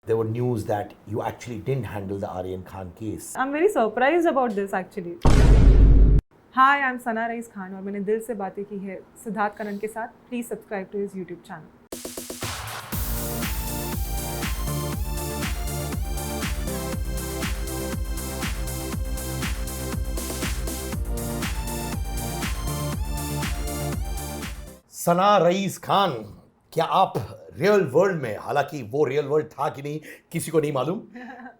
There were news that you actually didn't handle the Aryan Khan case. I'm very surprised about this actually. Hi, I'm Sana Raiz Khan और मैंने दिल से बातें की है सिद्धार्थ कनन के साथ. Please subscribe to his YouTube channel. Sana rice Khan, क्या आप रियल वर्ल्ड में, हालांकि वो रियल वर्ल्ड था कि नहीं किसी को नहीं मालूम,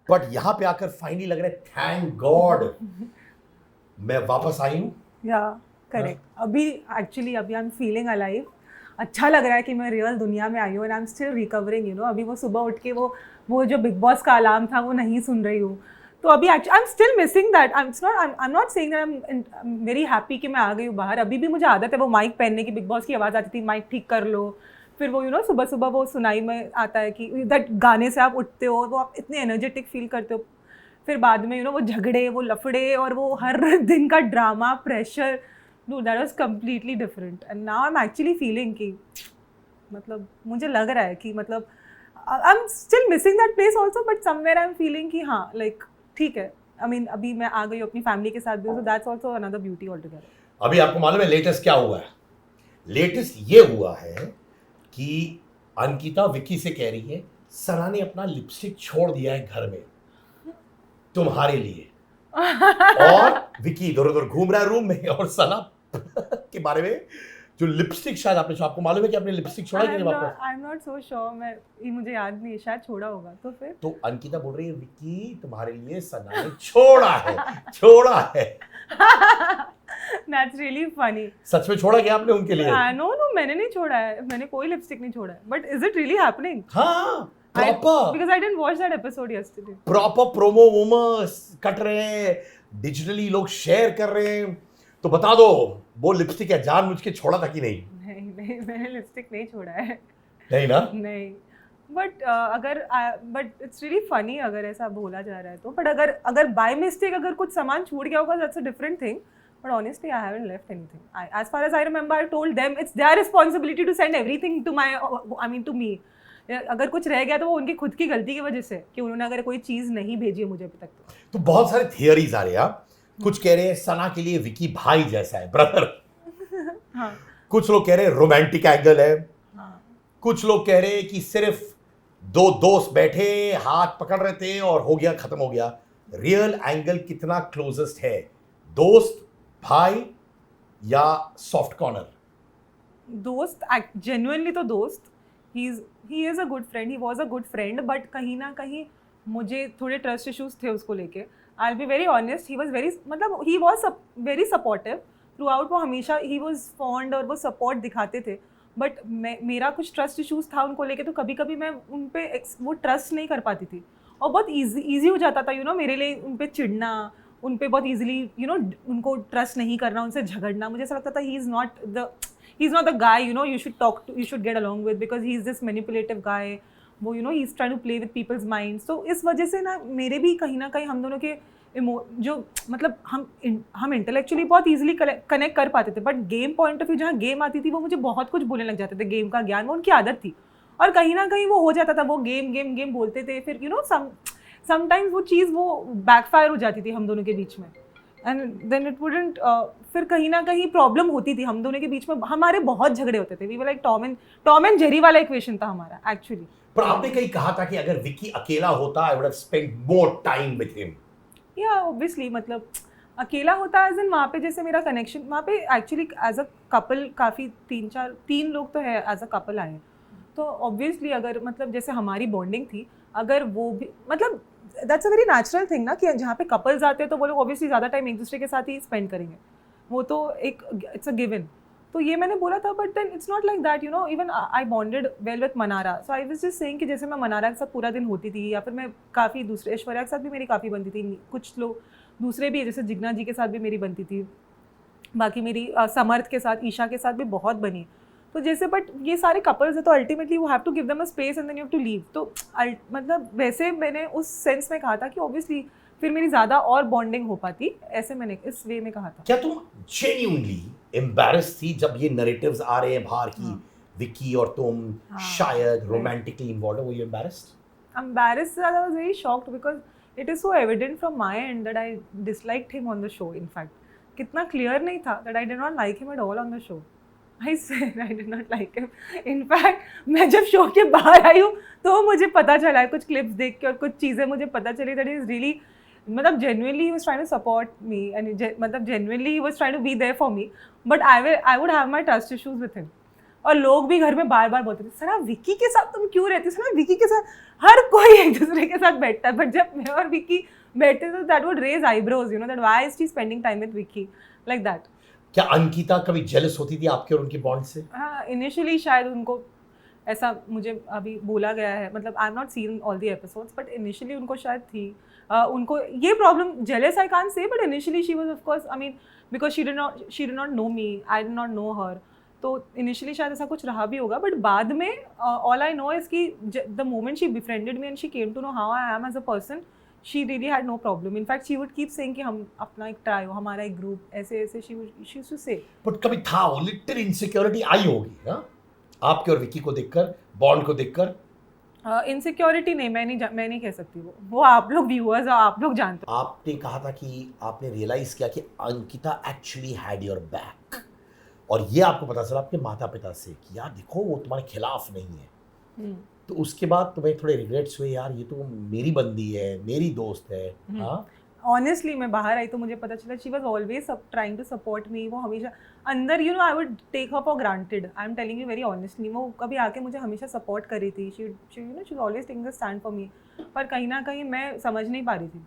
बट यहाँ पे आकर फाइनली लग रहा है थैंक गॉड मैं वापस आई हूँ. Yeah, correct. अभी आई एम फीलिंग अलाइव. अच्छा लग रहा है कि मैं रियल दुनिया में आई हूँ and I am still recovering अभी वो सुबह उठ के वो जो बिग बॉस का अलार्म था वो नहीं सुन रही हूँ. तो अभी I am still missing that. I am not saying that I am very happy कि मैं आ गई हूँ बाहर. अभी भी मुझे आदत है वो माइक पहनने की. बिग बॉस की आवाज़ आती थी माइक ठीक कर लो, फिर वो सुबह सुबह वो सुनाई में आता है कि दैट गाने से आप उठते हो, वो आप इतने एनर्जेटिक फील करते हो. फिर बाद में वो झगड़े, वो लफड़े और वो हर दिन का drama, pressure, that was completely different. And now I am actually feeling कि मतलब मुझे लग रहा है कि मतलब I am still missing that place also, but somewhere I am feeling कि हाँ लाइक ठीक है. आई मीन अभी मैं आ गई हूँ अपनी फैमिली के साथ भी, so that's also another beauty all together. अभी आपको मालूम है लेटेस्ट क्या हुआ है? लेटेस्ट ये हुआ है कि अंकिता विक्की से कह रही है सना ने अपना लिपस्टिक छोड़ दिया है घर में तुम्हारे लिए. और विक्की इधर उधर घूम रहा है रूम में और सना के बारे में जो लिपस्टिक, शायद आपको मालूम है कि आपने लिपस्टिक छोड़ा कि नहीं वापस? आई एम नॉट सो श्योर. मुझे याद नहीं, शायद छोड़ा होगा. तो फिर तो अंकिता बोल रही है विक्की तुम्हारे लिए सना ने छोड़ा है. That's really funny. सच में छोड़ा क्या आपने उनके लिए? No, मैंने नहीं छोड़ा है. मैंने कोई लिपस्टिक नहीं छोड़ा है. But is it really happening? हाँ, proper. Because I didn't watch that episode yesterday. Proper promo cut रहे हैं, डिजिटली लोग शेयर कर रहे हैं. तो बता दो वो लिपस्टिक है जानबूझ के छोड़ा था कि नहीं? नहीं, मैंने लिपस्टिक नहीं छोड़ा है. नहीं ना? नहीं. बट इट्स रियली फनी अगर ऐसा बोला जा रहा है तो. बट अगर बाय मिस्टेक अगर कुछ सामान छूट गया होगा, that's a different thing. But honestly, I haven't left anything. As far as I remember, I told them it's their responsibility to send everything to to me. अगर कुछ रह गया तो वो उनकी खुद की गलती की वजह से कि उन्होंने अगर कोई चीज़ नहीं भेजी है मुझे अभी तक. तो बहुत सारे थियरीज आ रहे हैं. कुछ कह रहे हैं सना के लिए विकी भाई जैसा है, ब्रदर. हाँ. कुछ लोग कह रहे हैं रोमांटिक एंगल है. हाँ. कुछ लोग कह रहे हैं कि सिर्फ दो दोस्त बैठे हाथ पकड़ रहे थे और हो गया, खत्म हो गया. रियल एंगल कितना क्लोजेस्ट है, दोस्त, भाई या सॉफ्ट कॉर्नर? दोस्त, जेन्युइनली तो दोस्त. He is a good friend, he was a good friend, but कहीं ना कहीं मुझे थोड़े ट्रस्ट इश्यूज थे उसको लेके. आई will be very honest. He was very supportive through out. वो हमेशा ही वॉज फॉन्ड और वो सपोर्ट दिखाते थे. बट मेरा कुछ ट्रस्ट इश्यूज था उनको लेके, तो कभी कभी मैं उन पर वो ट्रस्ट नहीं कर पाती थी और बहुत ईजी हो जाता था मेरे लिए उन पर चिढ़ना, उन पे बहुत इजीली उनको ट्रस्ट नहीं करना, उनसे झगड़ना. मुझे ऐसा लगता था he is not the guy you should get along with, because he is this manipulative guy. वो he is trying to play with people's minds. तो इस वजह से ना मेरे भी कहीं ना कहीं हम दोनों के जो मतलब हम इंटेलेक्चुअली बहुत ईजिली कनेक्ट कर पाते थे, but game point of view जहाँ गेम आती थी वो मुझे बहुत कुछ बोलने लग जाते थे. गेम का ज्ञान वो उनकी आदत थी और कहीं ना कहीं वो हो जाता था. वो गेम बोलते थे, फिर समटाइम्स वो चीज़ वो बैकफायर हो जाती थी हम दोनों के बीच में. एंड देन इट वुडंट, फिर कहीं ना कहीं प्रॉब्लम होती थी हम दोनों के बीच में. हमारे बहुत झगड़े होते थे. We were like Tom and Jerry वाला इक्वेशन था हमारा एक्चुअली. पर आपने कहीं कहा था कि अगर विकी अकेला होता आई would have spent more time with him. या ऑब्वियसली मतलब अकेला होता एज इन वहाँ पे जैसे मेरा कनेक्शन वहाँ पे एक्चुअली एज अ कपल काफ़ी 3 लोग तो है एज अ कपल आए. तो ऑब्वियसली अगर मतलब जैसे हमारी बॉन्डिंग थी, अगर वो भी मतलब that's a very natural thing ना कि जहाँ पे कपल्स आते हैं तो वो लोग ऑब्वियसली ज़्यादा टाइम एक दूसरे के साथ ही स्पेंड करेंगे. वो तो एक इट्स अ गिवन. तो ये मैंने बोला था, but then it's not like that even I bonded well with Manara. So I was just saying कि जैसे मैं मनारा के साथ पूरा दिन होती थी, या फिर मैं काफ़ी दूसरे ऐश्वर्या के साथ भी मेरी काफ़ी बनती थी. कुछ लोग दूसरे भी जैसे जिग्ना जी के साथ भी मेरी बनती थी. बाकी मेरी समर्थ के साथ, ईशा के साथ भी बहुत बनी. तो जैसे बट ये सारे कपल्स है तो ultimately you have to give them a space and then you have to leave. तो मतलब वैसे मैंने उस सेंस में कहा था कि ऑब्वियसली फिर मेरी ज़्यादा और बॉन्डिंग हो पाती. ऐसे मैंने इस वे में कहा था. क्या तुम जेन्युइनली एम्बैरेस्ड थी जब ये नैरेटिव्स आ रहे हैं बाहर की विक्की और तुम शायद रोमांटिकली इन्वॉल्व हो? You embarrassed? embarrassed that I was very shocked because it is so evident from my end that I disliked him on the show. In fact, कितना clear नहीं था that I did not like him at all on the show. I said I did not like him. In fact, मैं जब show के बाहर आई हूँ तो मुझे पता चला है कुछ clips देख के और कुछ चीज़ें मुझे पता चली that he is really मतलब genuinely he was trying to support me and मतलब genuinely he was trying to be there for me. But I would have my trust issues with him. और लोग भी घर में बार बार बोलते थे सर आप विक्की के साथ तुम क्यों रहती हो, सर विक्की के साथ हर कोई एक दूसरे के साथ बैठता है, बट जब मैं और विक्की बैठते थे that would raise eyebrows, you know that why is she spending time with Vicky like that. क्या अंकिता कभी जेलस होती थी आपके और उनके बॉन्ड से? हाँ, इनिशियली शायद उनको ऐसा मुझे अभी बोला गया है, मतलब I am not seen all the episodes but initially उनको शायद थी उनको ये problem. Jealous I can't say, but initially she was of course, I mean because she did not know me, I did not know her, तो initially शायद ऐसा कुछ रहा भी होगा. बट बाद में ऑल आई नो इज कि the moment she befriended me and she came to know how I am as a person, she really had no problem. In fact she would keep saying कि हम अपना एक try हो, हमारा एक group, ऐसे ऐसे शी यूज्ड टू से. बट कभी था वो लिटिल इनसिक्योरिटी आई होगी ना आपके और विक्की को देखकर, बॉन्ड को देखकर? इनसिक्योरिटी नहीं, मैं नहीं कह सकती. वो आप लोग व्यूअर्स आप लोग जानते हो. आपने कहा था कि आपने रियलाइज किया कि Ankita actually had your back, और ये आपको पता चला आपके माता पिता से कि यार देखो वो तुम्हारे खिलाफ नहीं है. तो उसके बाद तुम्हें थोड़े रिग्रेट्स हुए, यार ये तो मेरी बंदी है, मेरी दोस्त है? हाँ, ऑनेस्टली मैं बाहर आई तो मुझे पता चला she was always trying to support me. वो हमेशा अंदर you know I would take her for granted, I am telling you very honestly, वो कभी आके मुझे हमेशा सपोर्ट कर रही थी. She you know she always taking the stand for me. पर कहीं ना कहीं मैं समझ नहीं पा रही थी,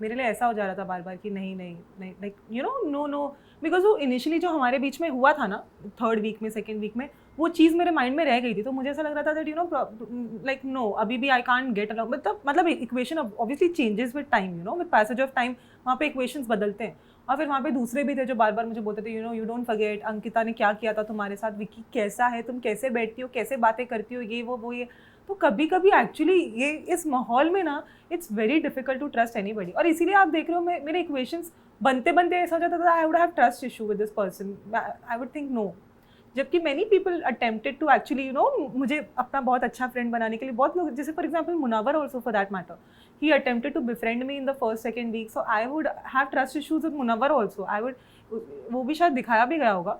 मेरे लिए ऐसा हो जा रहा था बार बार कि नहीं like you know no because वो इनिशियली जो हमारे बीच में हुआ था ना 3rd वीक में 2nd वीक में, वो चीज़ मेरे माइंड में रह गई थी. तो मुझे ऐसा लग रहा था that you know like no अभी भी आई कांट गेट अलॉन्ग. मतलब equation obviously changes with time, you know with passage of time वहाँ पे इक्वेशंस बदलते हैं. और फिर वहाँ पे दूसरे भी थे जो बार बार मुझे बोलते थे you know you don't forget Ankita ने क्या किया था तुम्हारे साथ, विक्की कैसा है, तुम कैसे बैठती हो, कैसे बातें करती हो, ये वो ये. तो कभी कभी एक्चुअली ये इस माहौल में ना it's very difficult to trust anybody. और इसीलिए आप देख रहे हो मेरे इक्वेशंस बनते ऐसा हो जाता था I would have trust issue with this person, I would think no. जबकि many people attempted to actually you know मुझे अपना बहुत अच्छा फ्रेंड बनाने के लिए बहुत लोग, जैसे for example Munawar also for that matter, he attempted to befriend me in the 1st 2nd week. So I would have trust issues with Munawar also. I would, वो भी शायद दिखाया भी गया होगा,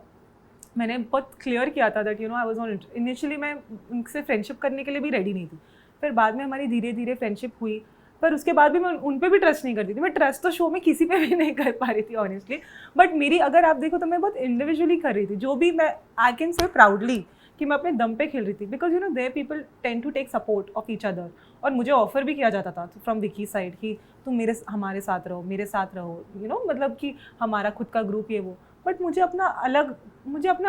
मैंने बहुत क्लियर किया था that you know I was on. Initially मैं उनसे फ्रेंडशिप करने के लिए भी रेडी नहीं थी, फिर बाद में हमारी धीरे धीरे फ्रेंडशिप हुई, पर उसके बाद भी मैं उन पे भी ट्रस्ट नहीं करती थी. मैं ट्रस्ट तो शो में किसी पे भी नहीं कर पा रही थी ऑनेस्टली. बट मेरी अगर आप देखो तो मैं बहुत इंडिविजुअली कर रही थी, जो भी मैं आई कैन से प्राउडली कि मैं अपने दम पे खेल रही थी. Because you know there people tend to take support of each other. और मुझे ऑफर भी किया जाता था फ्रॉम विक्की साइड कि तुम हमारे साथ रहो, मेरे साथ रहो, यू नो मतलब कि हमारा खुद का ग्रुप ये वो. बट मुझे अपना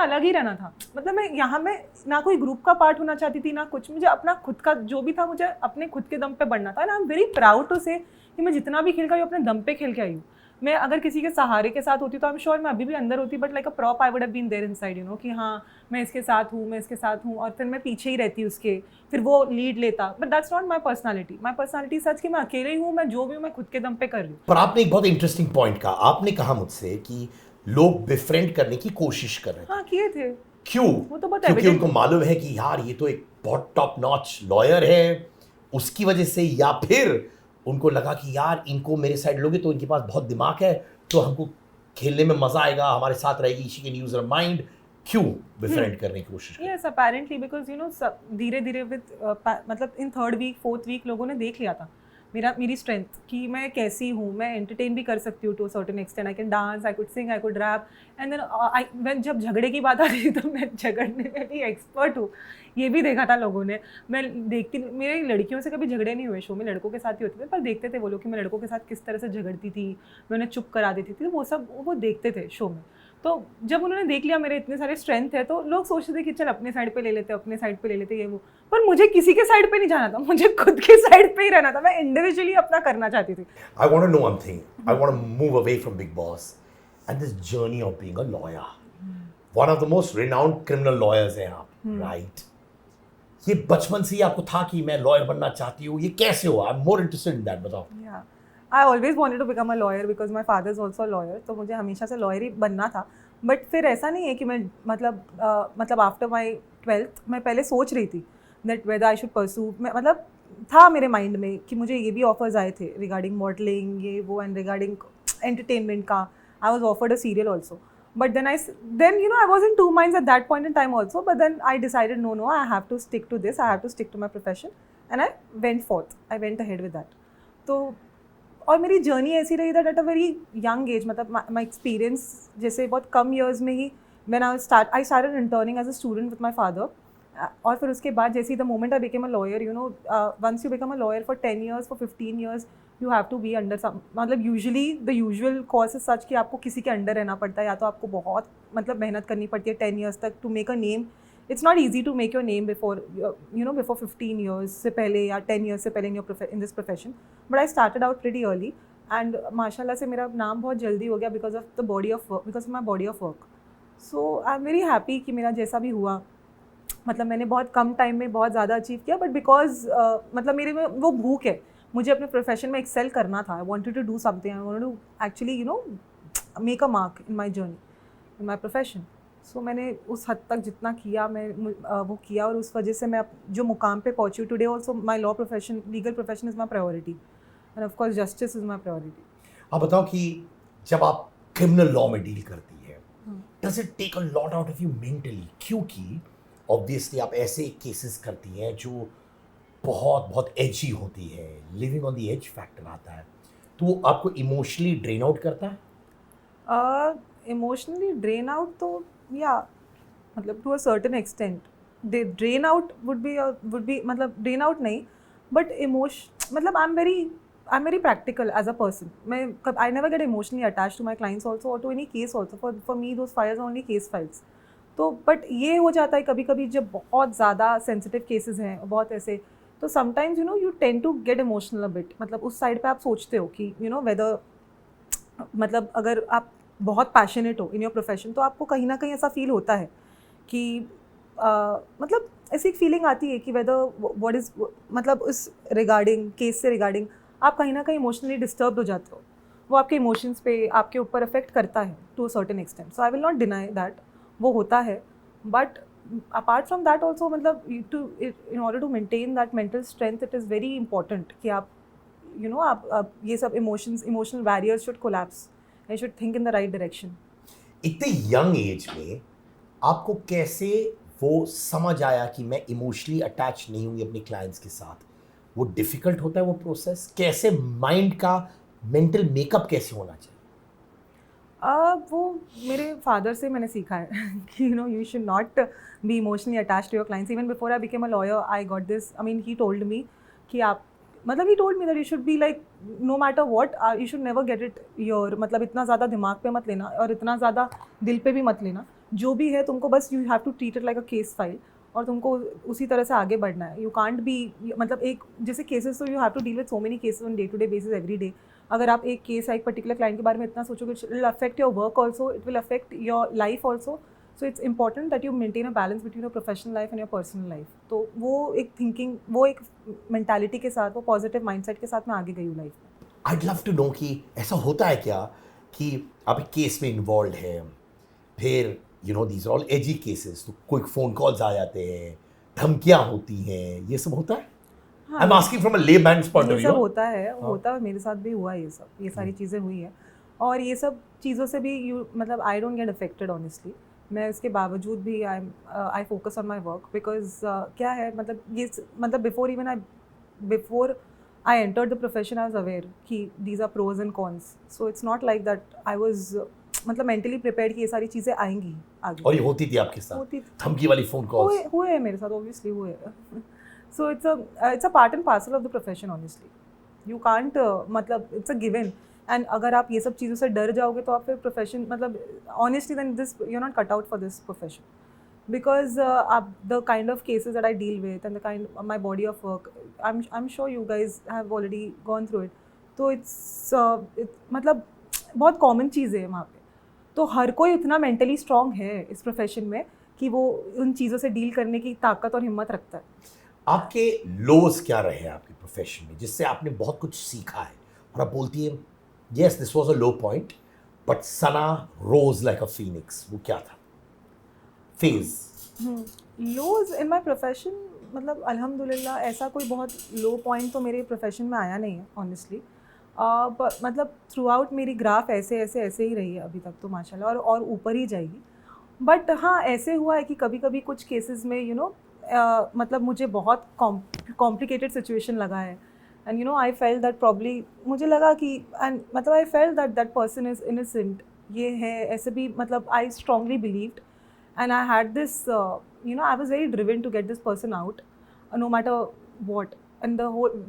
अलग ही रहना था. मतलब मैं यहाँ में ना कोई ग्रुप का पार्ट होना चाहती थी ना कुछ, मुझे अपना खुद का जो भी था मुझे अपने खुद के दम पे बढ़ना था. And I am very proud to say कि मैं जितना भी खेल के आई हूँ अपने दम पे खेल के आई हूँ. मैं अगर किसी के सहारे के साथ होती तो आई एम श्योर मैं अभी भी अंदर होती, but like a prop I would have been there inside, you know कि हाँ मैं इसके साथ हूँ और फिर मैं पीछे ही रहती उसके, फिर वो लीड लेता. But that's not my personality such कि मैं अकेले ही हूँ, मैं जो भी हूँ मैं खुद के दम पे कर रही हूँ. पर आपने एक बहुत इंटरेस्टिंग पॉइंट कहा, आपने कहा मुझसे कि लोग बिफ्रेंड करने की कोशिश कर रहे थे. हाँ किए थे. क्यों? वो तो बहुत क्योंकि उनको मालूम है कि यार ये तो एक बहुत टॉप नॉच लॉयर है, उसकी वजह से, या फिर उनको लगा कि यार इनको मेरे साइड लोगे तो इनके पास बहुत दिमाग है, तो हमको खेलने में मजा आएगा, हमारे साथ रहेगी, she can use her mind. क्यों बिफ्रेंड करने की कोशिश? Yes apparently because you no धीरे धीरे विद मतलब इन 3rd वीक 4th वीक लोगों ने देख लिया था मेरी स्ट्रेंथ कि मैं कैसी हूँ, मैं एंटरटेन भी कर सकती हूँ to certain extent, I can dance, I could sing, I could rap. And then जब झगड़े की बात आती थी तो मैं झगड़ने में भी एक्सपर्ट हूँ, ये भी देखा था लोगों ने. मैं देखती, मेरे लड़कियों से कभी झगड़े नहीं हुए शो में, लड़कों के साथ ही होते थे, पर देखते थे वो लोग कि मैं लड़कों के साथ किस तरह से झगड़ती थी, मैं उन्हें चुप करा देती थी, तो वो सब वो देखते थे शो में. तो जब उन्होंने देख लिया मेरे इतने सारे स्ट्रेंथ है तो लोग सोचते थे कि चल अपने साइड पे ले लेते ये वो. पर मुझे किसी के साइड पे नहीं जाना था, मुझे खुद के साइड पे ही रहना था, मैं इंडिविजुअली अपना करना चाहती थी. I want to know one thing, I want to move away from Bigg Boss and this journey of being a lawyer. One of the most renowned criminal lawyers हैं आप, राइट? ये बचपन से ही आपको था कि मैं लॉयर बनना चाहती हूँ, ये कैसे हुआ? I am more interested in that, बताओ. I always wanted to become a lawyer because my father is also a lawyer, तो मुझे हमेशा से लॉयर ही बनना था. बट फिर ऐसा नहीं है कि मैं मतलब आफ्टर माई 12th मैं पहले सोच रही थी दैट वेदर आई शुड परसू. मैं मतलब था मेरे माइंड में कि मुझे ये भी ऑफर्स आए थे रिगार्डिंग मॉडलिंग ये वो एंड रिगार्डिंग एंटरटेनमेंट का. I was offered a serial also. But then I was in two minds at that point in time also. But then I decided no, I have to stick to this. I have to stick to my profession, and I went forth. I went ahead with that. तो और मेरी journey ऐसी रही that at a very young age, मतलब my experience जैसे बहुत कम years में ही when I started interning as a student with my father. और फिर उसके बाद जैसे the moment I became a lawyer, once you become a lawyer for 10 years, for 15 years, you have to be under some, मतलब usually the usual course is such कि आपको किसी के अंडर रहना पड़ता है या तो आपको बहुत मतलब मेहनत करनी पड़ती है 10 years तक to make a name. It's not easy to make your name before before 15 years से पहले या 10 years से पहले in this profession. But I started out pretty early and माशाल्लाह से मेरा नाम बहुत जल्दी हो गया because of my body of work. So I'm very happy कि मेरा जैसा भी हुआ, मतलब मैंने बहुत कम टाइम में बहुत ज़्यादा अचीव किया. बट बिकॉज मतलब मेरे में वो भूख है, मुझे अपने प्रोफेशन में एक्सेल करना था. I wanted to do something, I wanted to actually make a mark in my journey, in my profession. So मैंने उस हद तक जितना किया मैं वो किया और उस वजह से मैं जो मुकाम पे पहुंची. Today also my legal profession is my priority end of course justice is my priority. आप बताओ कि जब आप क्रिमिनल लॉ में डील करती है, does it take a lot out of you mentally? क्योंकि ऑब्वियसली आप ऐसे केसेस करती हैं जो बहुत बहुत एजी होती है, living on the age factor आता है, तो वो आपको इमोशनली ड्रेन आउट करता है? इमोशनली ड्रेन आउट तो या मतलब to a certain extent. They drain out would be मतलब ड्रेन आउट नहीं, बट मतलब I am very practical as a person. I never get emotionally attach to my clients also और to any case also. For me those files are only case files. तो but ये हो जाता है कभी कभी जब बहुत ज़्यादा सेंसिटिव केसेस हैं बहुत ऐसे, तो sometimes you tend to get emotional a bit. मतलब उस साइड पे आप सोचते हो कि वेदर मतलब अगर आप बहुत पैशनेट हो इन योर प्रोफेशन तो आपको कहीं ना कहीं ऐसा फील होता है कि मतलब ऐसी एक फीलिंग आती है कि वेदर व्हाट इज़ मतलब उस केस से रिगार्डिंग आप कहीं ना कहीं इमोशनली डिस्टर्ब हो जाते हो. वो आपके इमोशंस पे आपके ऊपर अफेक्ट करता है to a certain extent. So I will not deny that वो होता है. But apart from that also मतलब in order to maintain that mental strength it is very important कि आप आप ये सब emotional barriers should collapse and should think in the right direction. इतने यंग एज में आपको कैसे वो समझ आया कि मैं इमोशनली अटैच नहीं हूँ अपने क्लाइंट्स के साथ? वो डिफ़िकल्ट होता है वो प्रोसेस? कैसे माइंड का मेंटल मेकअप कैसे होना चाहिए? वो मेरे फादर से मैंने सीखा है कि you should not be emotionally attach to your clients. Even before I became a lawyer I got this. I mean he told me कि आप मतलब he told me that you should be like no matter what you should never get it your मतलब इतना ज़्यादा दिमाग पे मत लेना और इतना ज़्यादा दिल पे भी मत लेना. जो भी है तुमको बस you have to treat it like a case file और तुमको उसी तरह से आगे बढ़ना है. यू कांट बी मतलब एक जैसे केसेस तो you have to deal with so many cases on day to day basis every day. अगर आप एक केस या एक पर्टिकुलर क्लाइंट के बारे में इतना सोचोगे it will affect your work also, it will affect your life also. So it's important that you maintain a balance between your professional life and your personal life. तो वो एक थिंकिंग वो एक मेंटालिटी के साथ वो पॉजिटिव माइंडसेट के साथ मैं आगे गई हूँ लाइफ में. I'd love to know कि ऐसा होता है क्या कि आप एक केस में इन्वॉल्व हैं, फिर these are all edgy cases, तो कोई फ़ोन कॉल्स आ जाते हैं, धमकियाँ होती हैं, ये सब होता है? हाँ, I'm asking from a layman's point of ये view. सब होता है होता है मेरे साथ भी हुआ है ये सारी चीज़ें हुई हैं और ये सब चीज़ों से भी मतलब I don't get affected honestly. मैं इसके बावजूद भी I focus on my work because क्या है मतलब ये मतलब before I entered the profession I was aware कि these are pros and cons. So it's not like that I was मतलब मेंटली प्रिपेयर्ड कि ये सारी चीज़ें आएंगी आगे. और ये होती थी आपके साथ? होती धमकी वाली फ़ोन कॉल्स? हुए हैं मेरे साथ ऑब्वियसली हुए. So it's a part and parcel of the profession honestly. You can't मतलब it's a given. And अगर आप ये सब चीज़ों से डर जाओगे तो आप फिर प्रोफेशन मतलब honestly then this you're not cut out for this profession. Because the kind of cases that I deal with and the kind of my body of work, I'm sure you guys have already gone through it. तो मतलब बहुत common चीज़ है वहाँ पे. तो हर कोई उतना mentally strong है इस प्रोफेशन में कि वो उन चीज़ों से डील करने की ताकत और हिम्मत रखता है. आपके लोज क्या रहे हैं आपके प्रोफेशन में जिससे आपने बहुत कुछ सीखा है और आप बोलती हैं yes this was a low point but Sana rose like a phoenix? वो क्या था phase? Lows in my profession, मतलब अल्हम्दुलिल्लाह ऐसा कोई बहुत लो पॉइंट तो मेरे प्रोफेशन में आया नहीं है ऑनेस्टली। मतलब थ्रू आउट मेरी ग्राफ ऐसे ही रही है अभी तक तो माशाल्लाह, और ऊपर ही जाएगी। बट हाँ, ऐसे हुआ है कि कभी कभी कुछ केसेस में मतलब मुझे बहुत कॉम्प्लिकेटेड सिचुएशन लगा है, and I felt that probably, मुझे लगा कि एंड मतलब I felt that that person is innocent, ये है ऐसे भी, मतलब I strongly believed, and I had this, I was very driven to get this person out, no matter what. And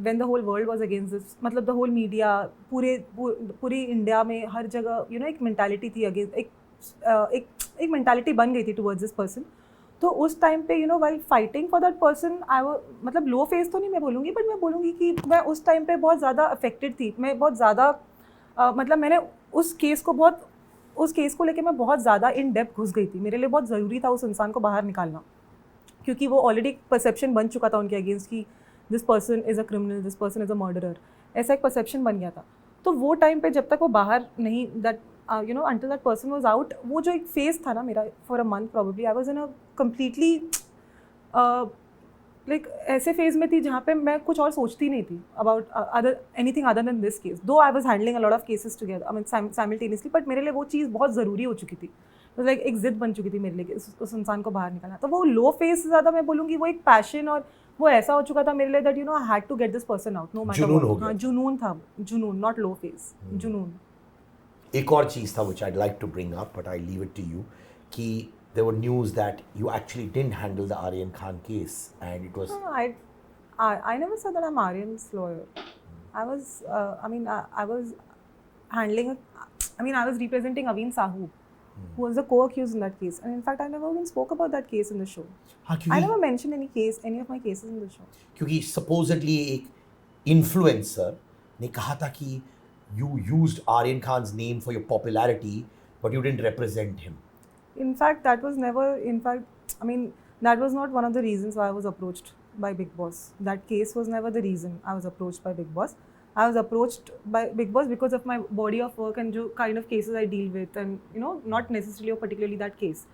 when the whole world was against this, मतलब the whole media, पूरी India में हर जगह एक mentality थी against, एक mentality बन गई थी टुवर्ड्स दिस पर्सन। तो उस टाइम पे while fighting for that person, मतलब लो फेस तो नहीं मैं बोलूँगी, बट मैं बोलूँगी कि मैं उस टाइम पे बहुत ज़्यादा अफेक्टेड थी। मैं बहुत ज़्यादा मतलब मैंने उस केस को लेके मैं बहुत ज़्यादा इन डेप्थ घुस गई थी। मेरे लिए बहुत ज़रूरी था उस इंसान को बाहर निकालना, क्योंकि वो ऑलरेडी परसेप्शन बन चुका था उनके अगेंस्ट कि this person is a criminal, this person is a murderer, ऐसा एक परसेप्शन बन गया था। तो वो टाइम पे जब तक वो बाहर नहीं, that until that person was out, वो जो एक फेज था ना मेरा for a month probably, I was in a completely like ऐसे फेज में थी जहाँ पे मैं कुछ और सोचती नहीं थी about anything other than this case. Though I was handling a lot of cases together, I mean simultaneously, but मेरे लिए वो चीज़ बहुत ज़रूरी हो चुकी थी। लाइक एक जिद बन चुकी थी मेरे लिए कि उस इंसान को बाहर निकालना। तो वो लो फेस से ज़्यादा मैं बोलूँगी वो एक पैशन, और वो ऐसा हो चुका था मेरे लिए that I had to get this person out no matter जुनून हो व्हाट। गया। हाँ, जुनून था, जुनून, नॉट लो फेस, जुनून। एक और चीज़ था which I'd like to bring up, but I leave it to you, कि there were news that you actually didn't handle the Aryan Khan case, and it was. I never said that I'm Aryan's lawyer. I was, I was handling, I was representing Aveen Sahu, who was the co-accused in that case. And in fact, I never even spoke about that case in the show. हाँ, I never mentioned any of my cases in the show. क्योंकि supposedly एक influencer ने कहा था कि you used Aryan Khan's name for your popularity, but you didn't represent him. In fact, that was never, that was not one of the reasons why I was approached by Bigg Boss. That case was never the reason I was approached by Bigg Boss. I was approached by Bigg Boss because of my body of work and the kind of cases I deal with, and not necessarily or particularly that case.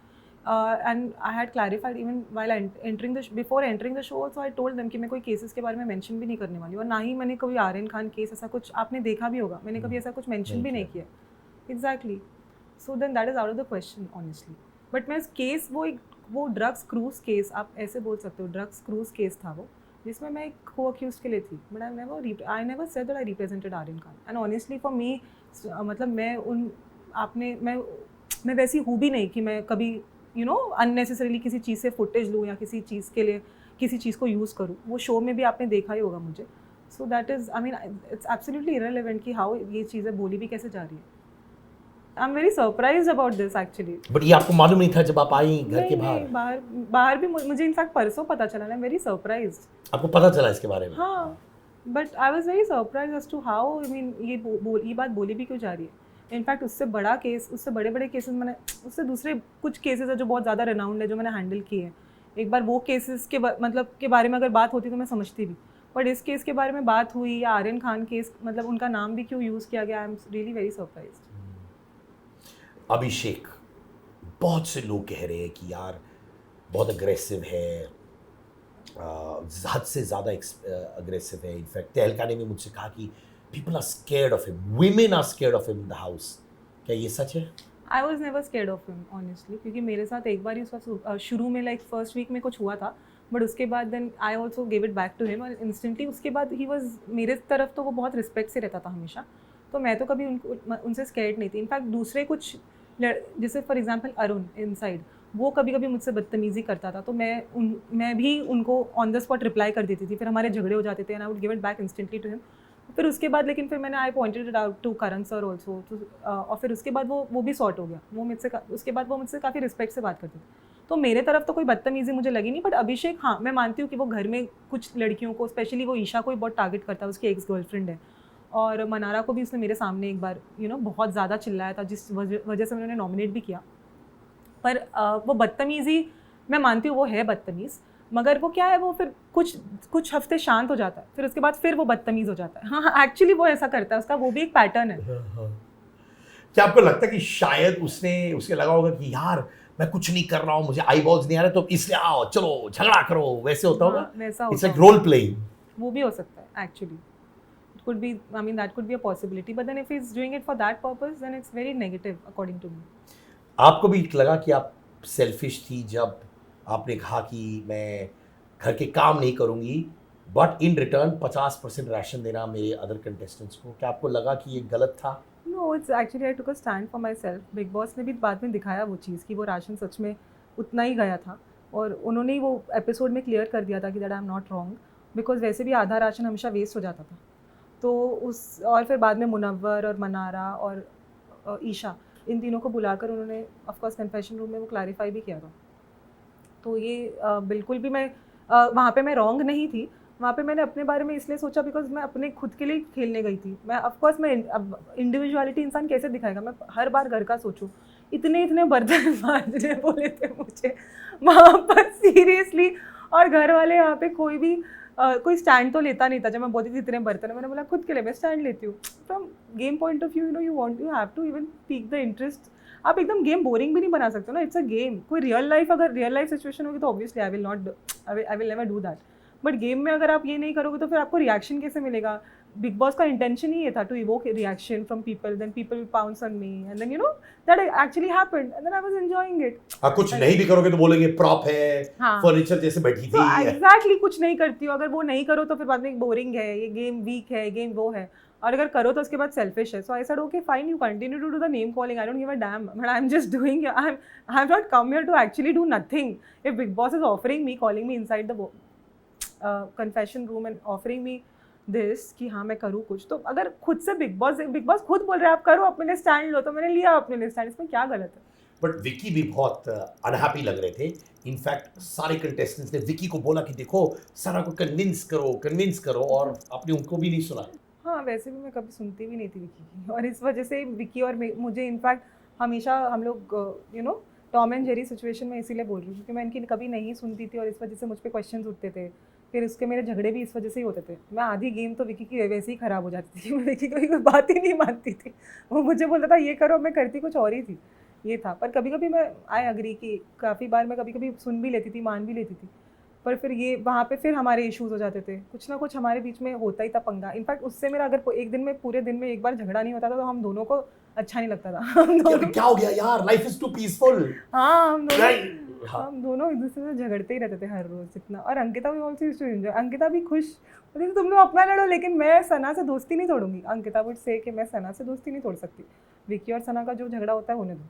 And I had clarified even while before entering the show also, I told them कि मैं कोई cases के बारे में mention भी नहीं करने वाली हूँ, और ना ही मैंने कभी आर्यन खान केस ऐसा कुछ आपने देखा भी होगा, मैंने कभी ऐसा कुछ mention भी नहीं किया। Exactly. So then that is out of the question, honestly. But मैं केस वो ड्रग्स क्रूज केस, आप ऐसे बोल सकते हो, ड्रग्स क्रूज केस था वो, जिसमें मैं एक को अक्यूज के लिए थी, but I never said that I represented Aryan Khan. And honestly for me, मतलब मैं वैसी हूँ भी नहीं कि मैं कभी अननेसेसरीली किसी चीज़ से फुटेज लूँ या किसी चीज़ के लिए किसी चीज़ को यूज़ करूँ। वो शो में भी आपने देखा ही होगा मुझे। So that is, it's absolutely irrelevant कि हाउ ये चीज़ें बोली भी कैसे जा रही है। I'm very surprised about this actually. But ये आपको मालूम नहीं था जब आप आई घर के बाहर? नहीं, बाहर भी मुझे इनफैक्ट परसों पता चला। I'm very surprised. आपको पता चला इसके बारे में? हाँ, but I was very surprised as to how, ये बात बोली भी क्यों जा रही है। इनफैक्ट उससे बड़ा केस, उससे बड़े केसेस मैंने, उससे दूसरे कुछ केसेस है जो बहुत ज़्यादा रेनाउंड है जो मैंने हैंडल किए हैं। एक बार वो केसेस के बारे में अगर बात होती तो मैं समझती भी, बट इस केस के बारे में बात हुई, या आर्यन खान केस, मतलब उनका नाम भी क्यों यूज़ किया गया, I am really very surprised. Abhishek, बहुत से लोग कह रहे हैं कि यार बहुत अग्रेसिव है, हद से ज़्यादा अग्रेसिव है। इनफैक्ट तहलका ने भी मुझसे कहा कि people are scared of him, women are scared of him in the house. क्या ये सच है? I was never scared of him honestly, क्योंकि मेरे साथ एक बार ही उसका शुरू में लाइक फर्स्ट वीक में कुछ हुआ था, बट उसके बाद then I also give it back to him, और इंस्टेंटली उसके बाद ही वॉज, मेरे तरफ तो वो बहुत रिस्पेक्ट से रहता था हमेशा, तो मैं तो कभी उनसे स्केयर्ड नहीं थी। इनफैक्ट दूसरे कुछ, जैसे फॉर एग्जांपल अरुण इनसाइड, वो कभी कभी मुझसे बदतमीज़ी करता था, तो मैं भी उनको ऑन द स्पॉट रिप्लाई कर देती थी, फिर हमारे झगड़े हो जाते थे, and I would give it back instantly to him. फिर उसके बाद लेकिन फिर मैंने I pointed it out to Karan sir also, और फिर उसके बाद वो भी सॉर्ट हो गया। उसके बाद वो मुझसे काफ़ी रिस्पेक्ट से बात करते थे, तो मेरे तरफ तो कोई बदतमीज़ी मुझे लगी नहीं। बट अभिषेक, हाँ, मैं मानती हूँ कि वो घर में कुछ लड़कियों को, स्पेशली वो ईशा को ही बहुत टारगेट करता है, उसकी एक्स गर्लफ्रेंड है, और मनारा को भी उसने मेरे सामने एक बार बहुत ज़्यादा चिल्लाया था, जिस वजह से उन्होंने नॉमिनेट भी किया। पर वो बदतमीज़ी, मैं मानती हूँ वो है बदतमीज़, मगर वो क्या है, वो फिर कुछ हफ्ते शांत हो जाता है, फिर उसके बाद फिर वो बदतमीज़ हो जाता है। हाँ, एक्चुअली वो ऐसा करता है, उसका वो भी एक पैटर्न है। क्या आपको लगता है कि शायद उसके लगा होगा कि यार मैं कुछ नहीं कर रहा हूँ, मुझे आई बॉल्स नहीं आ रहे, तो इसलिए आओ चलो झगड़ा करो, वैसे होता होगा. हाँ, वैसा इट्स होता लाइक रोल प्लेइंग. वो भी हो सकता है actually. It could be, I mean, that could be a possibility. But then if he's doing it for that purpose, then it's very negative, according to me. आपको भी लगा कि आप सेल्फिश थी जब आपने कहा कि मैं घर के काम नहीं करूंगी, बट इन रिटर्न 50% राशन देना मेरे अदर कंटेस्टेंट्स को? क्या आपको लगा कि ये गलत था? No, it's actually I took a stand for myself. Big Boss ने भी बाद में दिखाया वो चीज़ कि वो राशन सच में उतना ही गया था, और उन्होंने ही वो एपिसोड में क्लियर कर दिया था कि that I am not wrong, because वैसे भी आधा राशन हमेशा वेस्ट हो जाता था. तो उस और फिर बाद में मुनव्वर और मनारा और ईशा, इन तीनों को बुलाकर उन्होंने ऑफकोर्स कन्फेशन रूम में वो क्लैरिफाई भी किया था. तो ये बिल्कुल भी मैं वहाँ पे मैं रॉन्ग नहीं थी. वहाँ पे मैंने अपने बारे में इसलिए सोचा बिकॉज मैं अपने खुद के लिए खेलने गई थी. मैं ऑफकोर्स मैं अब इंडिविजुअलिटी इंसान कैसे दिखाएगा, मैं हर बार घर का सोचूं. इतने बर्तन मांजने बोले थे मुझे वहाँ पर सीरियसली, और घर वाले यहाँ पे कोई भी कोई स्टैंड तो लेता नहीं था. जब मैं बोलती थी इतने बर्तन, मैंने बोला खुद के लिए मैं स्टैंड लेती हूँ. From game point of view, you have to even pique the interest. आप एकदम गेम बोरिंग भी नहीं बना सकते ना. It's a game. कोई रियल लाइफ, अगर रियल लाइफ सिचुएशन होगी तो obviously I will never do that. But game में अगर आप ये नहीं करोगे तो फिर आपको रिएक्शन कैसे मिलेगा? बिग बॉस का इंटेंशन ही ये था, to evoke reaction from people, then people pounce on me, and then that actually happened, and then I was enjoying it. कुछ नहीं भी करोगे तो बोलेंगे प्रॉप है, हाँ. फर्नीचर जैसे बैठी तो थी. एग्जैक्टली कुछ नहीं करती हो, अगर वो नहीं करो तो फिर बाद में बोरिंग है, ये गेम वीक है, गेम वो है, और अगर करो तो उसके बाद सेल्फिश है. So I said okay fine, you continue to do the name calling, I don't give a damn, but I am just doing, I have not come here to actually do nothing. If Bigg Boss is offering me, calling me inside the confession room and offering me this कि हाँ मैं करूँ कुछ, तो अगर खुद से big boss खुद बोल रहे हैं आप करो अपने लिए स्टैंड लो, तो मैंने लिया अपने लिए स्टैंड. इसमें क्या गलत है? बट विकी भी बहुत अनहैप्पी लग रहे थे. इनफैक्ट सारे कंटेस्टेंट्स ने विकी को बोला कि देखो सना को कन्विंस करो, और आपने उनको भी नहीं सुना. हाँ, वैसे भी मैं कभी सुनती भी नहीं थी विकी की, और इस वजह से विकी और मुझे इनफैक्ट हमेशा हम लोग टॉम एंड जेरी सिचुएशन में इसीलिए बोल रही हूँ क्योंकि मैं इनकी कभी नहीं सुनती थी, और इस वजह से मुझ पर क्वेश्चन उठते थे. फिर उसके मेरे झगड़े भी इस वजह से ही होते थे. मैं आधी गेम तो विकी की वैसे ही ख़राब हो जाती थी. मैं विकी की कोई बात ही नहीं मानती थी. वो मुझे बोलता था ये करो, मैं करती कुछ और ही थी. ये था. पर कभी कभी मैं आई अग्री कि काफ़ी बार मैं कभी कभी सुन भी लेती थी, मान भी लेती थी, पर फिर ये वहाँ पे फिर हमारे इश्यूज हो जाते थे. कुछ ना कुछ हमारे बीच में होता ही था पंगा. इनफैक्ट उससे मेरा अगर एक दिन में पूरे दिन में एक बार झगड़ा नहीं होता था तो हम दोनों को अच्छा नहीं लगता था. हम दोनों क्या हो गया यार, लाइफ इज टू पीसफुल. हाँ, हाँ. हम दोनों एक दूसरे से झगड़ते ही रहते थे हर रोज इतना. और अंकिता भी also used to enjoy. Ankita भी खुश बोलती तुम लोग अपना लड़ो, लेकिन मैं सना से दोस्ती नहीं तोड़ूंगी. अंकिता वुड से कि मैं सना से दोस्ती नहीं तोड़ सकती. विकी और सना का जो झगड़ा होता है होने दो.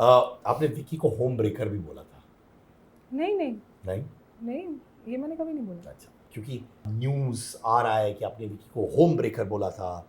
आपने विकी को होम ब्रेकर भी बोला था. नहीं, ये मैंने कभी नहीं बोला. अच्छा, क्योंकि न्यूज़ आ रहा है कि आपने विकी को होम ब्रेकर बोला था.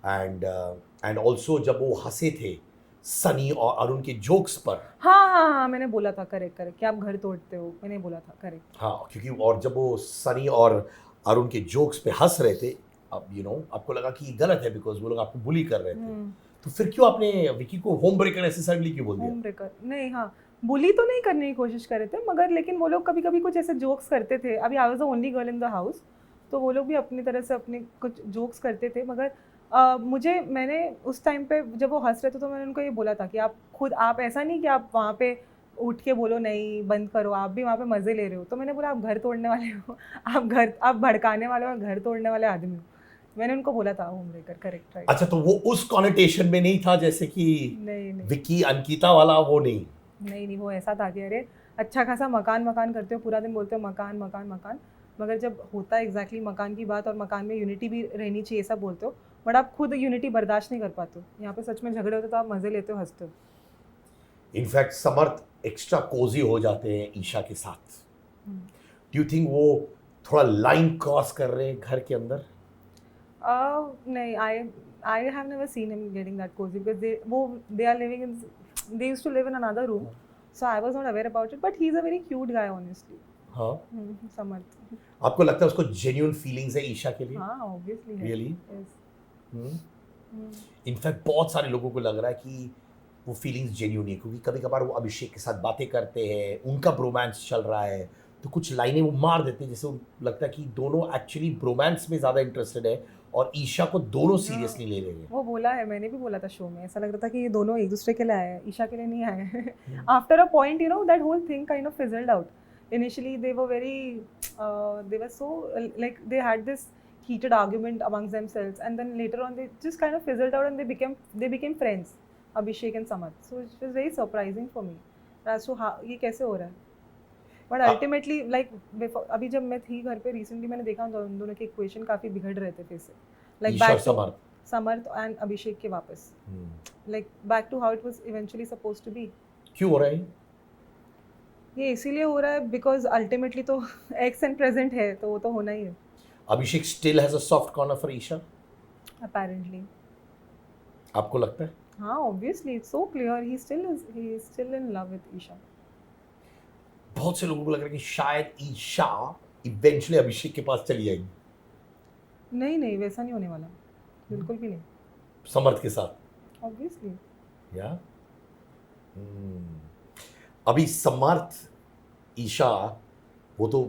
एंड ऑल्सो जब वो हंसे थे सनी और अरुण के जोक्स पर. हाँ, मैंने बोला था. करेक्ट कि आप घर तोड़ते हो, मैंने बोला था. करेक्ट. हाँ, क्योंकि और जब वो सनी और अरुण के जोक्स पे हंस रहे थे, अब आपको लगा कि ये गलत है बिकॉज वो लोग आपको बुली कर रहे थे. तो फिर क्यों आपने विकी को होम ब्रेकर नेसेसरली क्यों बोल दिया? होम ब्रेकर नहीं, हाँ, बुली तो नहीं करने की कोशिश कर रहे थे, मगर लेकिन वो लोग कभी कभी कुछ ऐसे जोक्स करते थे. अभी I was the only girl in the house, तो वो लोग भी अपनी तरह से अपने कुछ जोक्स करते थे. मगर मैंने उस टाइम पे जब वो हंस रहे थे तो मैंने उनको ये बोला था कि आप ऐसा नहीं कि आप वहाँ पे उठ के बोलो नहीं बंद करो, आप भी वहाँ पे मज़े ले रहे हो. तो मैंने बोला आप घर तोड़ने वाले हो, आप भड़काने वाले हो, घर तोड़ने वाले आदमी हो. मैंने उनको बोला था होम ब्रेकर. Correct, right. अच्छा, तो वो उस कॉनोटेशन में नहीं था जैसे कि नहीं विकी अंकिता वाला वो नहीं. वो ऐसा था कि अरे अच्छा खासा मकान करते हो, पूरा दिन बोलते हो मकान, मगर जब होता है एग्जैक्टली मकान की बात और मकान में यूनिटी भी रहनी चाहिए ऐसा बोलते हो, बट आप खुद यूनिटी बर्दाश्त नहीं कर पाते हो. यहाँ पे सच में झगड़े होते तो आप मज़े लेते हो, हंसते हो. इनफैक्ट समर्थ एक्स्ट्रा कोजी हो जाते हैं ईशा के साथ. डू यू थिंक वो थोड़ा लाइन क्रॉस कर रहे हैं घर के अंदर? नहीं, I have never seen him getting that cozy because they used to live in another room, so I was not aware about it. But he's a very cute guy, honestly. हाँ. समर्थ. आपको लगता है उसको जेन्युइन फीलिंग्स है ईशा के लिए? हाँ, obviously है. Really? Yes. इनफैक्ट बहुत सारे लोगों को लग रहा है कि वो फीलिंग्स जेन्युइन है, क्योंकि कभी कभार वो अभिषेक के साथ बातें करते हैं, उनका रोमांस चल रहा है, तो कुछ लाइनें वो मार देते हैं, जैसे लगता है कि दोनों एक्चुअली ब्रोमांस में ज़्यादा इंटरेस्टेड है और ईशा को दोनों सीरियसली ले रहे हैं। वो बोला है, मैंने भी बोला था शो में, ऐसा लग रहा था कि ये दोनों एक दूसरे के लिए आए हैं, ईशा के लिए नहीं आए हैं। After a point you know that whole thing kind of fizzled out. Initially they were very they were so like they had this heated argument amongst themselves, and then later on they just kind of fizzled out and they became friends, Abhishek and Samarth. So it was very surprising for me as to how ये कैसे हो रहा है। But ultimately like अभी जब मैं थी घर पे रिसेंटली, मैंने देखा उन दोनों के इक्वेशन काफी बिगड़ रहे थे फिर से, लाइक ईशा और बैक समर्थ एंड अभिषेक के वापस, like back to how it was eventually supposed to be. क्यों हो रहा है ये इसीलिए हो रहा है बिकॉज अल्टीमेटली तो एक्स एंड प्रेजेंट है, तो वो तो होना ही है। Abhishek still has a soft corner for Isha, apparently. आपको लगता है? हाँ, obviously it's so clear he is still in love with Isha. बहुत से लोगों को लग रहा है कि शायद ईशा इवेंचुअली अभिषेक के पास चली जाएगी। नहीं नहीं, वैसा नहीं होने वाला, बिल्कुल भी नहीं। समर्थ के साथ ऑब्वियसली या अभी समर्थ ईशा वो तो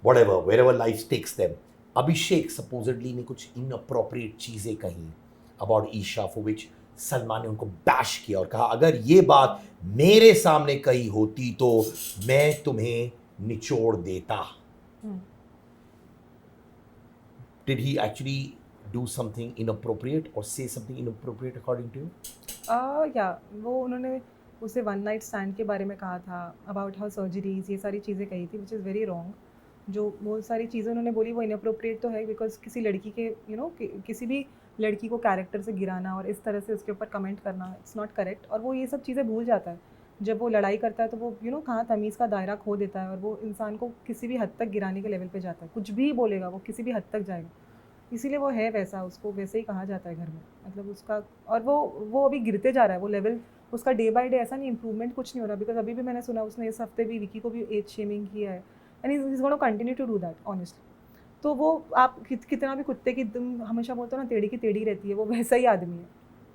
whatever wherever life takes them. Abhishek supposedly ने कुछ इनअप्रोप्रिएट चीजें कही about Isha for which Salman ने उनको बैश किया और कहा अगर ये बात मेरे सामने कही होती तो मैं तुम्हें निचोड़ देता। Did he actually do something inappropriate or say something inappropriate according to you? या वो उन्होंने उसे वन नाइट स्टैंड के बारे में कहा था, अबाउट हाउ सर्जरीज, ये सारी चीज़ें कही थी, विच इज़ वेरी रॉन्ग। जो वो सारी चीज़ें उन्होंने बोली वो इनअप्रोप्रिएट तो है, बिकॉज किसी लड़की के किसी भी लड़की को कैरेक्टर से गिराना और इस तरह से उसके ऊपर कमेंट करना, इट्स नॉट करेक्ट। और वो ये सब चीज़ें भूल जाता है जब वो लड़ाई करता है, तो वो कहाँ तमीज़ का दायरा खो देता है और वो इंसान को किसी भी हद तक गिराने के लेवल पे जाता है। कुछ भी बोलेगा वो किसी भी हद तक जाएगा, इसीलिए वो है वैसा, उसको वैसे ही कहा जाता है घर में, मतलब उसका। और वो अभी गिरते जा रहा है वो लेवल उसका, डे बाय डे ऐसा नहीं, इंप्रूवमेंट कुछ नहीं हो रहा। बिकॉज अभी भी मैंने सुना उसने इस हफ्ते भी विकी को भी एज शेमिंग किया है, and is gonna continue to do that honestly. तो वो आप कितना भी कुत्ते की तुम हमेशा बोलते हो ना टेढ़ी की टेढ़ी रहती है, वो वैसा ही आदमी है,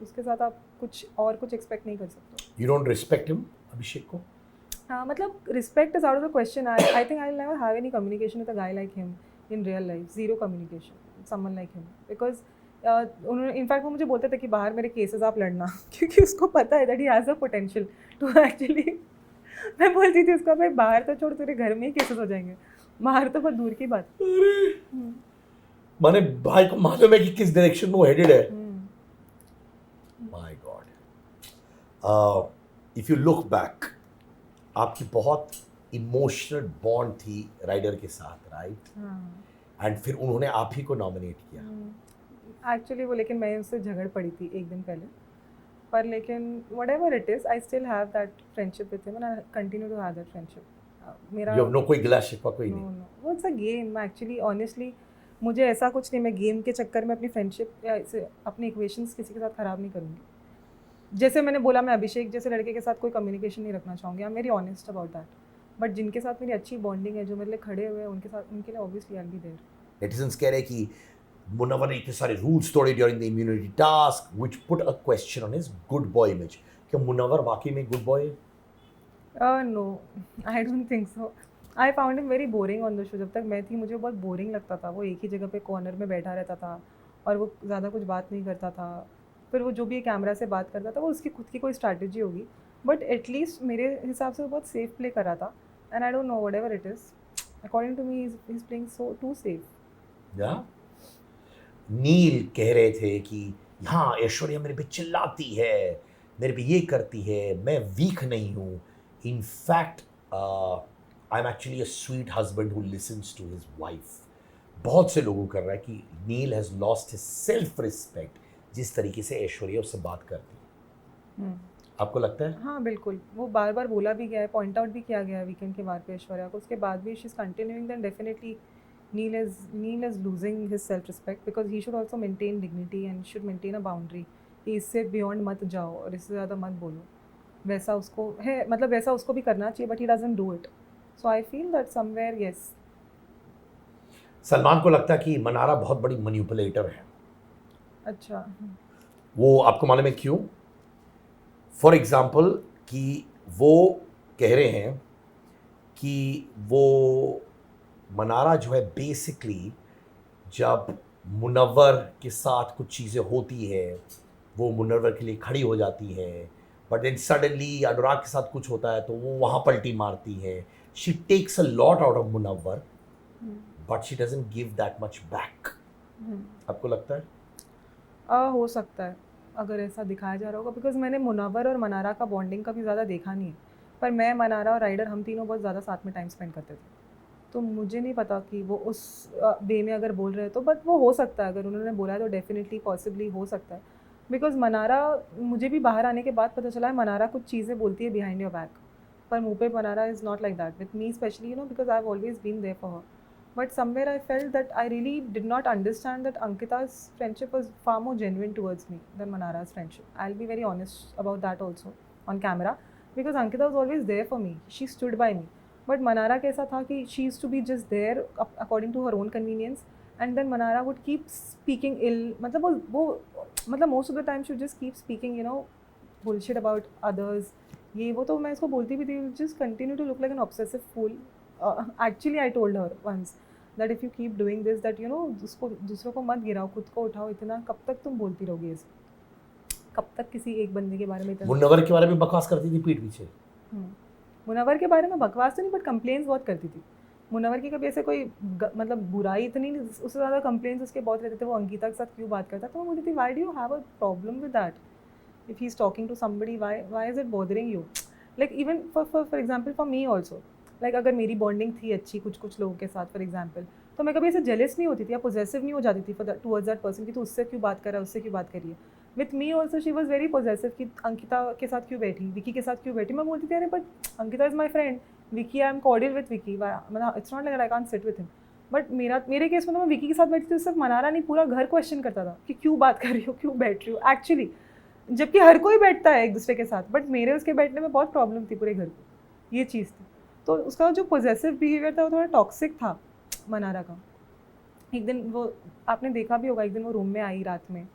उसके साथ आप कुछ एक्सपेक्ट नहीं कर सकते। यू डोंट रिस्पेक्ट हिम, अभिषेक को? हाँ, मतलब respect is out of the question. I think I will never have any communication with a guy like him in real life, zero communication someone like him. Because उन्होंने in fact वो मुझे बोलते थे कि बाहर मेरे केसेस आप लड़ना, क्योंकि उसको पता है that he has a potential to actually. मैं बोलती थी उसको, भाई बाहर तो छोड़, तेरे घर में ही केसेस हो जाएंगे, बाहर तो बहुत दूर की बात। माने भाई को मालूम है कि किस डायरेक्शन में वो हेडेड है। My God. If you look back, आपकी बहुत इमोशनल बॉन्ड थी राइडर के साथ, राइट? एंड फिर उन्होंने आप ही को नॉमिनेट किया एक्चुअली वो, लेकिन मैं उससे झगड़ पड़ी थी एक दिन पहले, पर लेकिन whatever it is, I still have that friendship with him and I continue to have that friendship. मेरा यू हैव नो कोई गिला शिकवा कोई नहीं? नो, वो it's a game actually. Honestly मुझे ऐसा कुछ नहीं, मैं गेम के चक्कर में अपनी फ्रेंडशिप या अपने इक्वेशंस किसी के साथ ख़राब नहीं करूँगी। जैसे मैंने बोला, मैं अभिषेक जैसे लड़के के साथ कोई कम्युनिकेशन नहीं रखना चाहूँगी, आई am very honest about that. But जिनके साथ मेरी अच्छी बॉन्डिंग है, जो मेरे लिए खड़े हुए हैं, उनके साथ, उनके लिए obviously I will be there. Netizens कह रहे हैं कि मुनव्वर ने इतने सारे रूल्स तोड़े during the immunity task which put a question on his good boy image. क्या मुनव्वर वाकई में गुड बॉय है? No, I don't think so. I found him very boring on the show. जब तक मैं थी मुझे बहुत बोरिंग लगता था, वो एक ही जगह पे कॉर्नर में बैठा रहता था और वो ज़्यादा कुछ बात नहीं करता था। फिर वो जो भी कैमरा से बात करता था वो उसकी खुद की कोई स्ट्रैटेजी होगी, बट एटलीस्ट मेरे हिसाब से वो बहुत सेफ प्ले कर रहा था। And I don't know, whatever it is, according to me he is playing so too safe. या नील कह रहे थे कि हाँ ऐश्वर्या मेरे पे चिल्लाती है, मेरे पे ये करती है, मैं वीक नहीं हूँ। In fact I am actually a sweet husband who listens to his wife. बहुत से लोगों कर रहा है कि Neel has lost his self respect जिस तरीके से ऐश्वर्या उससे बात करती है। आपको लगता है? हाँ बिल्कुल, वो बार बार बोला भी गया है, पॉइंट आउट भी किया गया है वीकेंड के बार पे ऐश्वर्या को। उसके बाद भी she is continuing, then definitely Neil is losing his self-respect because he should also maintain dignity and should maintain a boundary कि इससे beyond मत जाओ और इससे ज़्यादा मत बोलो। वैसा उसको है, मतलब वैसा उसको भी करना चाहिए, but he doesn't do it. So I feel that somewhere yes. Salman को लगता है कि मनारा बहुत बड़ी मैनिपुलेटर है। अच्छा। वो आपको मालूम है क्यों? फॉर एग्जाम्पल कि वो कह रहे हैं कि वो मनारा जो है बेसिकली जब मुनव्वर के साथ कुछ चीज़ें होती है वो मुनव्वर के लिए खड़ी हो जाती है, बट देन सडनली अनुराग के साथ कुछ होता है तो वो वहाँ पलटी मारती है. She takes a lot out of Munawar but she doesn't give that much back. आपको लगता है? हो सकता है अगर ऐसा दिखाया जा रहा होगा, बिकॉज मैंने मुनव्वर और मनारा का बॉन्डिंग कभी ज़्यादा देखा नहीं है, पर मैं, मनारा और राइडर हम तीनों बहुत ज़्यादा साथ में टाइम स्पेंड करते थे, तो मुझे नहीं पता कि वो उस वे में अगर बोल रहे हैं तो, बट वो हो सकता है, अगर उन्होंने बोला है तो डेफिनेटली पॉसिबली हो सकता है. बिकॉज मनारा, मुझे भी बाहर आने के बाद पता चला है मनारा कुछ चीज़ें बोलती है बिहाइंड योर बैक, पर मुँह पे Mannara is not like that with me especially, because I've always been there for her. But somewhere I felt that I really did not understand that Ankita's friendship was far more genuine towards me than Manara's friendship. I'll be very honest about that also on camera, because Ankita was always there for me. She stood by me. But Manara kaisa tha ki she used to be just there according to her own convenience, and then Manara would keep speaking ill. मतलब most of the time she would just keep speaking, bullshit about others. ये वो तो मैं इसको बोलती भी थी, just continue to look like an obsessive fool. Actually I told her once that if you keep doing this, that उसको दूसरों को मत गिराओ, खुद को उठाओ, इतना कब तक तुम बोलती रहोगी ऐसे, कब तक किसी एक बंदे के बारे में इतना. मुनव्वर के बारे में बकवास करती थी पीठ पीछे. मुनव्वर के बारे में बकवास तो नहीं, बट कंप्लेंट्स बहुत करती थी. मुनव्वर की कभी ऐसे कोई मतलब बुराई इतनी नहीं, उससे ज़्यादा कंप्लेंट्स उसके बहुत रहते थे. वो अंकिता के साथ क्यों बात करता, तो मैं बोलती थी why do you have a problem with that? if he's talking to somebody, why is it bothering you? Like even for example for me also, like अगर मेरी बॉन्डिंग थी अच्छी कुछ लोगों के साथ फॉर एग्जाम्पल, तो मैं कभी ऐसे जेलस नहीं होती थी या पोजेसिव नहीं हो जाती थी टुवर्ड्स दैट पर्सन कि तो उससे क्यों बात कर रहा है, उससे क्यों बात करिए. With me also she was very possessive कि अंकिता के साथ क्यों बैठी, विकी के साथ क्यों बैठी. मैं बोलती थी अरे but Ankita is my friend, Vicky I am cordial with Vicky, मतलब it's not like I can't sit with him. But मेरे केस में तो मैं विकी के साथ बैठती थी, सिर्फ मनारा नहीं पूरा घर क्वेश्चन करता था कि क्यों बात कर रही हो, क्यों बैठ रही हो एक्चुअली, जबकि हर कोई बैठता है एक दूसरे के साथ, बट मेरे उसके बैठने में बहुत प्रॉब्लम थी पूरे घर को, ये चीज़ थी. तो उसका जो पॉजेसिव बिहेवियर था वो थोड़ा टॉक्सिक था मनारा का. एक दिन वो आपने देखा भी होगा, एक दिन वो रूम में आई रात में,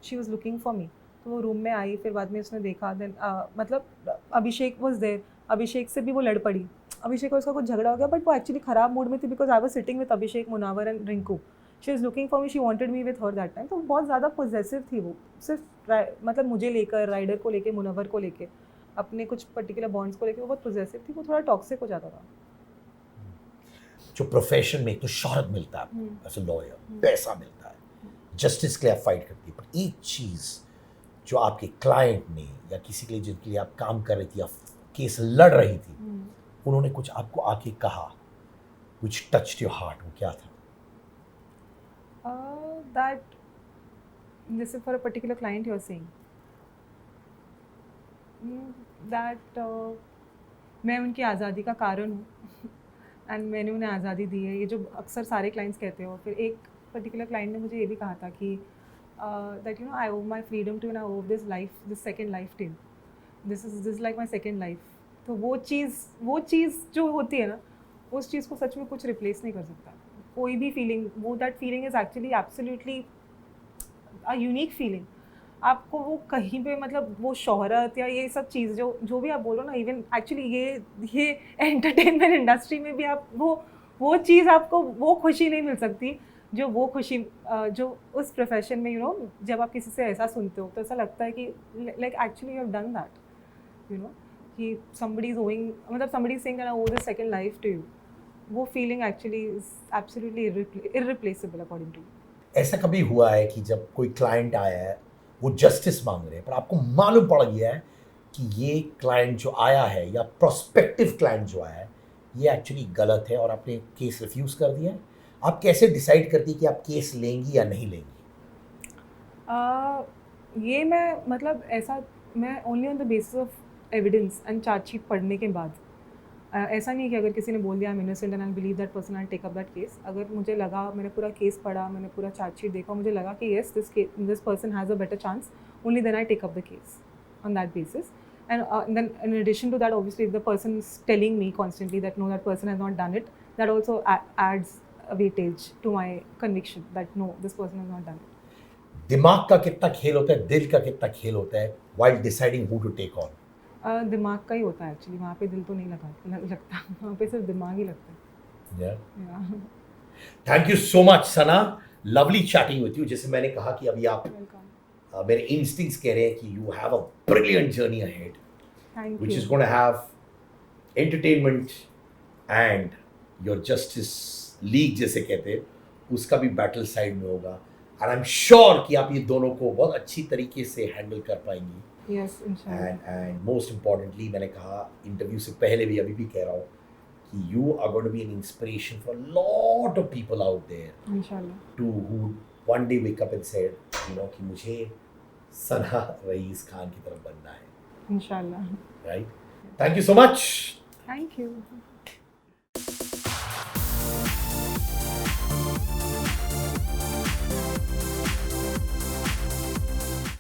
she was looking for me, तो वो रूम में आई, फिर बाद में उसने देखा, देन मतलब अभिषेक वॉज देयर, अभिषेक से भी वो लड़ पड़ी. अभिषेक और उसका कुछ झगड़ा हो गया, बट वो एक्चुअली ख़राब मूड में थी, because I was sitting with Abhishek, Munawar and Rinku. She is looking for me, she wanted me with her that time. तो बहुत ज़्यादा पॉजेसिव थी वो, सिर्फ मतलब मुझे लेकर, राइडर को लेकर, मुनव्वर को लेकर, अपने कुछ पर्टिकुलर बॉन्ड्स को लेकर वो बहुत पॉजेसिव थी. वो थोड़ा टॉक्सिक हो जाता था. जो प्रोफेशन में तो शोहरत मिलता है एज अ लॉयर, पैसा मिलता है, जस्टिस के लिए आप फाइट करती है, पर एक चीज़ जो आपके क्लाइंट ने या किसी के लिए जिनके लिए आप काम कर रही थी या केस लड़ रही थी, उन्होंने कुछ आपको आके कहा, which touched your heart, वो क्या था? That जैसे for a particular client you are saying that मैं उनकी आज़ादी का कारण हूँ एंड मैंने उन्हें आज़ादी दी है, ये जो अक्सर सारे क्लाइंट्स कहते हो. फिर एक पर्टिकुलर क्लाइंट ने मुझे ये भी कहा था कि that I owe my freedom to, and I owe this second life to you. This is like my second life. तो वो चीज़ जो होती है ना, उस चीज़ को सच में कुछ रिप्लेस नहीं कर सकता कोई भी फीलिंग. वो that feeling is actually absolutely a unique feeling. आपको वो कहीं पे, मतलब वो शोहरत या ये सब चीज़ जो भी आप बोलो ना, इवन एक्चुअली ये एंटरटेनमेंट इंडस्ट्री में भी आप वो चीज़, आपको वो खुशी नहीं मिल सकती जो वो खुशी जो उस प्रोफेशन में जब आप किसी से ऐसा सुनते हो तो ऐसा लगता है कि like actually you have done that, कि somebody is owing, मतलब somebody is saying that I owe the second life to you. वो feeling actually is absolutely irreplaceable according to me. ऐसा कभी हुआ है कि जब कोई क्लाइंट आया है, वो जस्टिस मांग रहे हैं, पर आपको मालूम पड़ गया है कि ये क्लाइंट जो आया है या प्रोस्पेक्टिव क्लाइंट जो आया है, ये एक्चुअली गलत है और आपने केस रिफ्यूज़ कर दिया है? आप कैसे डिसाइड करती कि आप केस लेंगी या नहीं लेंगी? ये मैं, मतलब ऐसा मैं only on the basis of evidence and chargesheet पढ़ने के बाद, ऐसा नहीं है कि अगर किसी ने बोल दिया I am innocent and I believe that person I take up that case. अगर मुझे लगा, मैंने पूरा केस पढ़ा, मैंने पूरा चार्जशीट देखा, मुझे लगा कि yes this person has a better chance, only then I take up the case on that basis. And then in addition to that, obviously if the person is telling me constantly that no, that person has not done it, that also adds a weightage to my conviction that no, this person has not done it. दिमाग का कितना खेल होता है, दिल का कितना खेल होता है while deciding who to take on? दिमाग का ही होता है एक्चुअली, वहाँ पे दिल तो नहीं लगता, वहाँ पे सिर्फ दिमाग ही लगता है। Yeah. Yeah. Thank you so much Sana, lovely chatting with you. जैसे मैंने कहा कि अभी आप Welcome. मेरे इंस्टिंक्ट्स कह रहे हैं कि you have a brilliant journey ahead Thank which you. is going to have entertainment and your justice league जैसे कहते हैं, उसका भी बैटल साइड में होगा। एंड आई एम श्योर कि आप ये दोनों को बहुत अच्छी तरीके से हैंडल कर पाएंगी। Yes, inshallah. And most importantly, मैंने कहा इंटरव्यू से पहले भी, अभी भी कह रहा हूँ कि you are going to be an inspiration for a lot of people out there Inshallah. to who one day wake up and said, you know, कि मुझे सना रईस खान की तरफ बनना है, Inshallah. right? Thank you so much. Thank you.